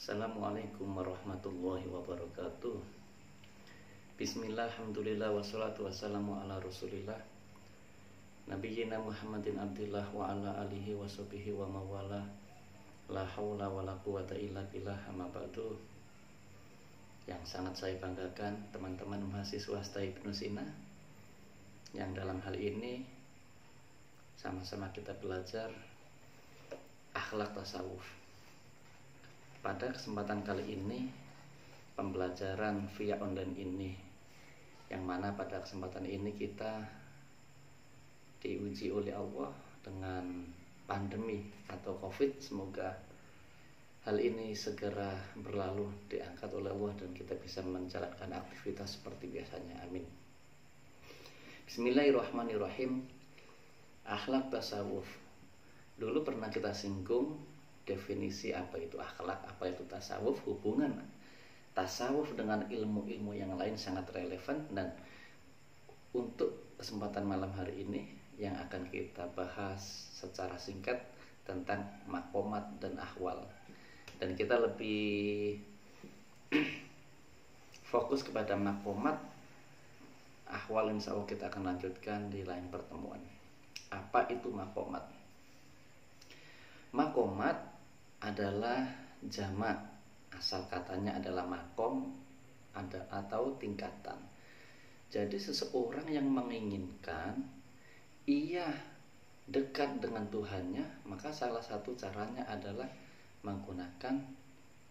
Assalamualaikum warahmatullahi wabarakatuh. Bismillah, alhamdulillah, wassalatu wassalamu ala rasulillah Nabiyyina Muhammadin abdillah wa ala alihi wa sahbihi wa mawala. La hawla wa la quwata illa billah, amma ba'du. Yang sangat saya banggakan teman-teman mahasiswa STA Ibnu Sina, yang dalam hal ini sama-sama kita belajar akhlak tasawuf. Pada kesempatan kali ini, pembelajaran via online ini, yang mana pada kesempatan ini kita diuji oleh Allah dengan pandemi atau COVID. Semoga hal ini segera berlalu, diangkat oleh Allah, dan kita bisa menjalankan aktivitas seperti biasanya. Amin. Bismillahirrahmanirrahim. Akhlak tasawuf. Dulu pernah kita singgung definisi apa itu akhlak, apa itu tasawuf. Hubungan tasawuf dengan ilmu-ilmu yang lain sangat relevan, dan untuk kesempatan malam hari ini yang akan kita bahas secara singkat tentang maqamat dan ahwal, dan kita lebih fokus kepada maqamat. Ahwal insya Allah kita akan lanjutkan di lain pertemuan. Apa itu maqamat? Maqamat adalah jamak, asal katanya adalah makom atau tingkatan. Jadi seseorang yang menginginkan ia dekat dengan Tuhannya, maka salah satu caranya adalah menggunakan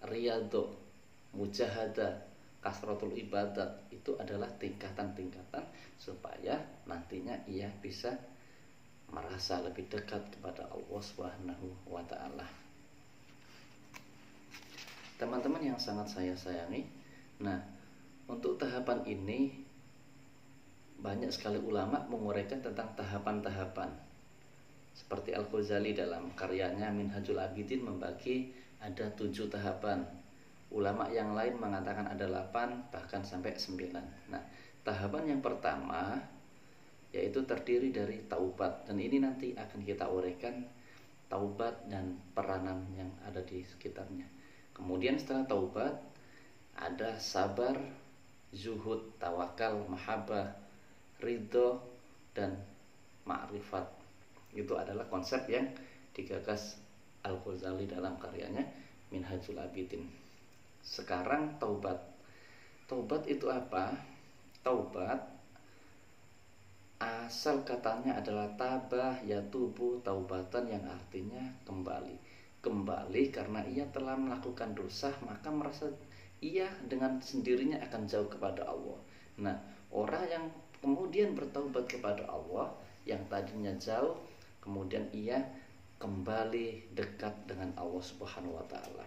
riyadhah, mujahadah, kasratul ibadat. Itu adalah tingkatan-tingkatan supaya nantinya ia bisa merasa lebih dekat kepada Allah Subhanahu wa ta'ala. Teman-teman yang sangat saya sayangi, nah, untuk tahapan ini banyak sekali ulama menguraikan tentang tahapan-tahapan. Seperti Al-Ghazali dalam karyanya Minhajul Abidin membagi ada 7 tahapan. Ulama yang lain mengatakan ada 8 bahkan sampai 9. Nah, tahapan yang pertama yaitu terdiri dari taubat, dan ini nanti akan kita uraikan taubat dan peranan yang ada di sekitarnya. Kemudian setelah taubat ada sabar, zuhud, tawakal, mahabbah, ridho, dan ma'rifat. Itu adalah konsep yang digagas Al-Ghazali dalam karyanya Minhajul Abidin. Sekarang taubat. Taubat itu apa? Taubat asal katanya adalah tabah yatubu taubatan, yang artinya kembali. Kembali karena ia telah melakukan dosa, maka merasa ia dengan sendirinya akan jauh kepada Allah. Nah, orang yang kemudian bertaubat kepada Allah, yang tadinya jauh, kemudian ia kembali dekat dengan Allah Subhanahu wa ta'ala.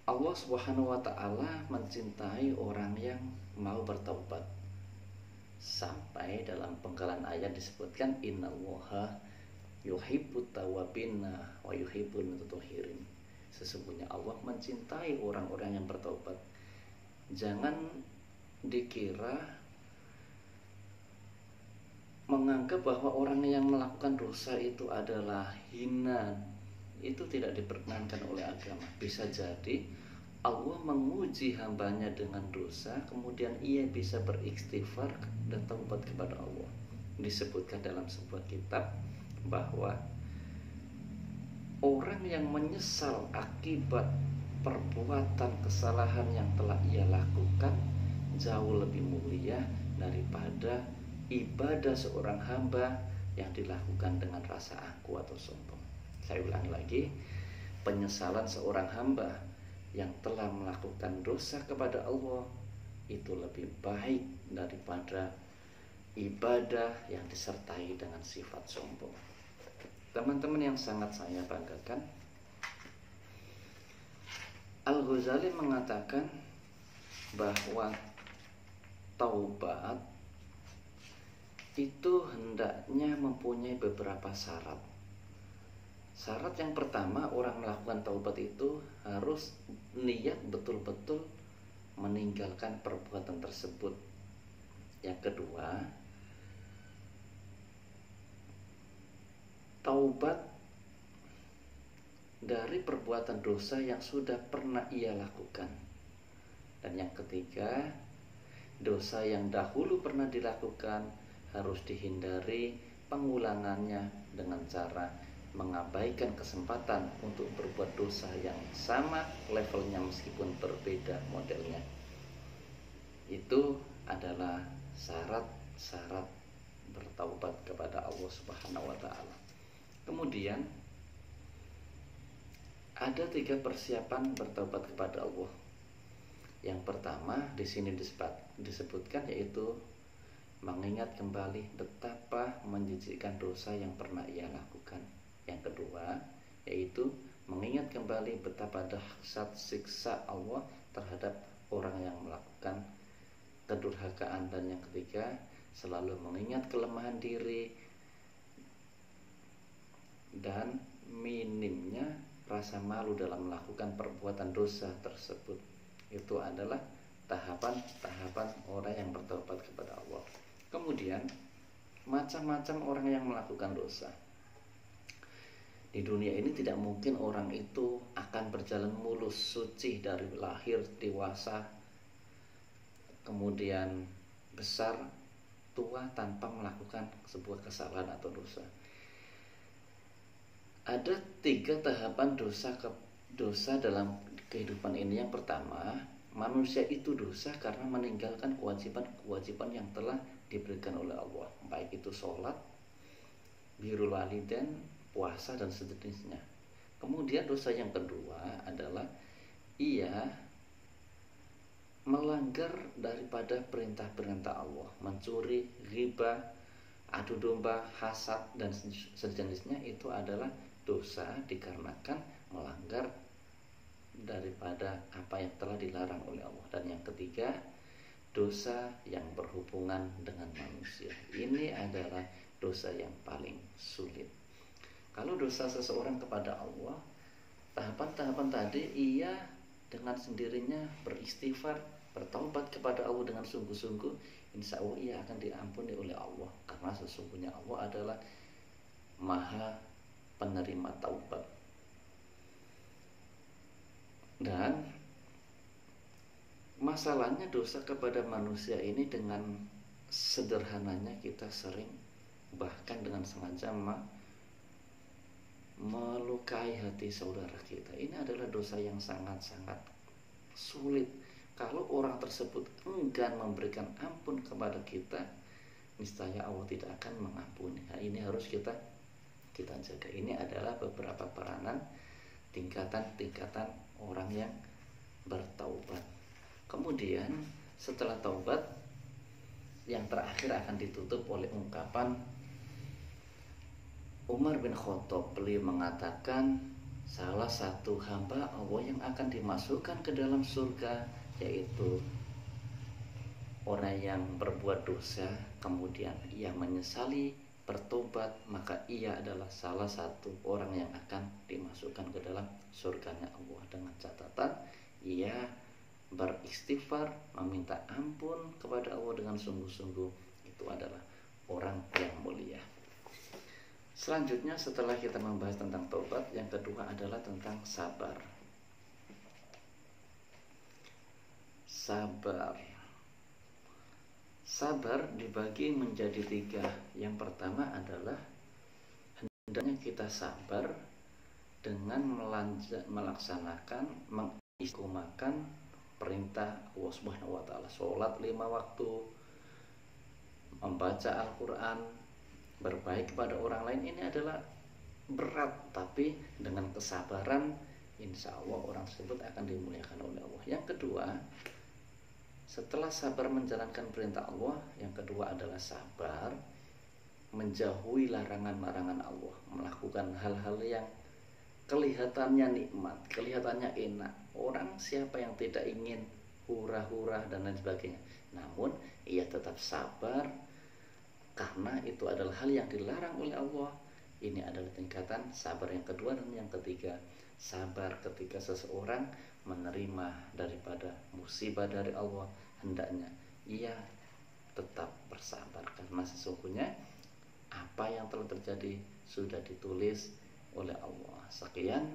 Allah Subhanahu wa ta'ala mencintai orang yang mau bertaubat. Sampai dalam penggalan ayat disebutkan innallaha yuhibbut tawwabina wa yuhibbul mutatahhirin. Sesungguhnya Allah mencintai orang-orang yang bertaubat. Jangan dikira menganggap bahwa orang yang melakukan dosa itu adalah hina. Itu tidak diperkenankan oleh agama. Bisa jadi Allah menguji hambanya dengan dosa, kemudian ia bisa beristighfar dan taubat kepada Allah. Disebutkan dalam sebuah kitab bahwa orang yang menyesal akibat perbuatan kesalahan yang telah ia lakukan jauh lebih mulia daripada ibadah seorang hamba yang dilakukan dengan rasa aku atau sombong. Saya ulang lagi, penyesalan seorang hamba yang telah melakukan dosa kepada Allah itu lebih baik daripada ibadah yang disertai dengan sifat sombong. Teman-teman yang sangat saya banggakan, Al-Ghazali mengatakan bahwa taubat itu hendaknya mempunyai beberapa syarat. Syarat yang pertama, orang melakukan taubat itu harus niat betul-betul meninggalkan perbuatan tersebut. Yang kedua, bertaubat dari perbuatan dosa yang sudah pernah ia lakukan. Dan yang ketiga, dosa yang dahulu pernah dilakukan harus dihindari pengulangannya dengan cara mengabaikan kesempatan untuk berbuat dosa yang sama levelnya meskipun berbeda modelnya. Itu adalah syarat-syarat bertaubat kepada Allah Subhanahu wa taala. Kemudian ada 3 persiapan bertaubat kepada Allah. Yang pertama di sini disebutkan yaitu mengingat kembali betapa menjijikkan dosa yang pernah ia lakukan. Yang kedua yaitu mengingat kembali betapa dahsyat siksa Allah terhadap orang yang melakukan kedurhakaan. Dan yang ketiga selalu mengingat kelemahan diri dan minimnya rasa malu dalam melakukan perbuatan dosa tersebut. Itu adalah tahapan-tahapan orang yang bertaubat kepada Allah. Kemudian macam-macam orang yang melakukan dosa. Di dunia ini tidak mungkin orang itu akan berjalan mulus suci dari lahir, dewasa, kemudian besar, tua tanpa melakukan sebuah kesalahan atau dosa. Ada 3 tahapan dosa dalam kehidupan ini. Yang pertama, manusia itu dosa karena meninggalkan kewajiban-kewajiban yang telah diberikan oleh Allah, baik itu sholat, birrul walidain, puasa dan sejenisnya. Kemudian dosa yang kedua adalah ia melanggar daripada perintah-perintah Allah, mencuri, ghibah, adu domba, hasad dan sejenisnya. Itu adalah dosa dikarenakan melanggar daripada apa yang telah dilarang oleh Allah. Dan yang ketiga, dosa yang berhubungan dengan manusia. Ini adalah dosa yang paling sulit. Kalau dosa seseorang kepada Allah, tahapan-tahapan tadi ia dengan sendirinya beristighfar, bertaubat kepada Allah dengan sungguh-sungguh, insya Allah ia akan diampuni oleh Allah, karena sesungguhnya Allah adalah Maha penerima taubat. Dan masalahnya dosa kepada manusia ini dengan sederhananya kita sering bahkan dengan sengaja melukai hati saudara kita. Ini adalah dosa yang sangat-sangat sulit. Kalau orang tersebut enggan memberikan ampun kepada kita, niscaya Allah tidak akan mengampuni. Nah, ini harus kita jaga. Ini adalah beberapa peranan tingkatan-tingkatan orang yang bertaubat. Kemudian setelah taubat, yang terakhir akan ditutup oleh ungkapan Umar bin Khattab. Beliau mengatakan salah satu hamba Allah yang akan dimasukkan ke dalam surga yaitu orang yang berbuat dosa kemudian ia menyesali, bertobat, maka ia adalah salah satu orang yang akan dimasukkan ke dalam surganya Allah, dengan catatan ia beristighfar, meminta ampun kepada Allah dengan sungguh-sungguh. Itu adalah orang yang mulia. Selanjutnya setelah kita membahas tentang taubat, yang kedua adalah tentang sabar. Sabar dibagi menjadi 3. Yang pertama adalah hendaknya kita sabar dengan melaksanakan, mengistiqomahkan perintah Allah Subhanahu wa taala. Salat 5 waktu, membaca Al-Qur'an, berbaik kepada orang lain. Ini adalah berat, tapi dengan kesabaran insya Allah orang tersebut akan dimuliakan oleh Allah. Yang kedua, setelah sabar menjalankan perintah Allah, yang kedua adalah sabar menjauhi larangan-larangan Allah, melakukan hal-hal yang kelihatannya nikmat, kelihatannya enak. Orang siapa yang tidak ingin hura-hura dan lain sebagainya, namun ia tetap sabar karena itu adalah hal yang dilarang oleh Allah. Ini adalah tingkatan sabar yang kedua. Dan yang ketiga, sabar ketika seseorang menerima daripada musibah dari Allah, hendaknya ia tetap bersabar karena sesungguhnya apa yang telah terjadi sudah ditulis oleh Allah. Sekian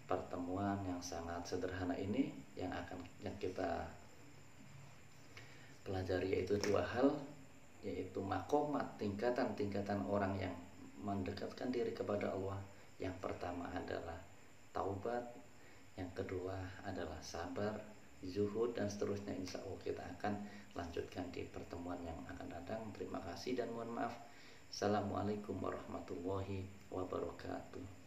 pertemuan yang sangat sederhana ini yang kita pelajari, yaitu dua hal, yaitu makomat, tingkatan-tingkatan orang yang mendekatkan diri kepada Allah. Yang pertama adalah taubat, yang kedua adalah sabar, zuhud, dan seterusnya. Insya Allah kita akan lanjutkan di pertemuan yang akan datang. Terima kasih dan mohon maaf. Assalamualaikum warahmatullahi wabarakatuh.